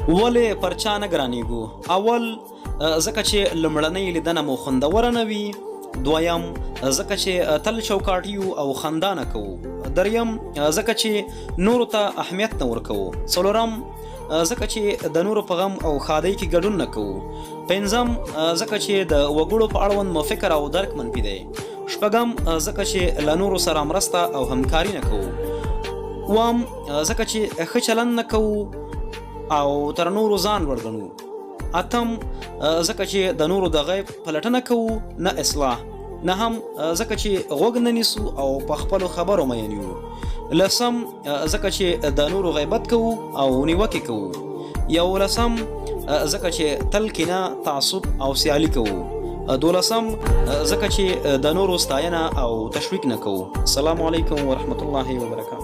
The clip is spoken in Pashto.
ولې پر چا نه ګرانیږو؟ اول ځکه چې لومړنۍ لیدنه مو خوندوره نه وي، دویم ځکه چې تل چوکاټي او خندا نه کوو، دریم ځکه چې نورو ته اهمیت نه ورکوو، څلورم ځکه چې د نورو په غم او ښادۍ کې ګډون نه کوو، پنځم ځکه چې د وګړو په اړوند مو فکر او درک منفي دی، شپږم ځکه چې له نورو سره مرسته او همکاري نه کوو، اووم ځکه چې ښه چلند نه کوو او تر نورو ځان لوړ ګڼو، اتم ځکه چې د نورو د غیب پلټنه کوو نه اصلاح، نهم ځکه چې غوږ نه نیسو او په خپلو خبرو مین یو، لسم ځکه چې د نورو غیبت کوو او نیوکې کوو، یولسم ځکه چې تل کینه، تعصب او سیالي کوو، دولسم ځکه چې د نورو ستاینه او تشویق نه کوو. السلام علیکم ورحمت الله وبرکاته.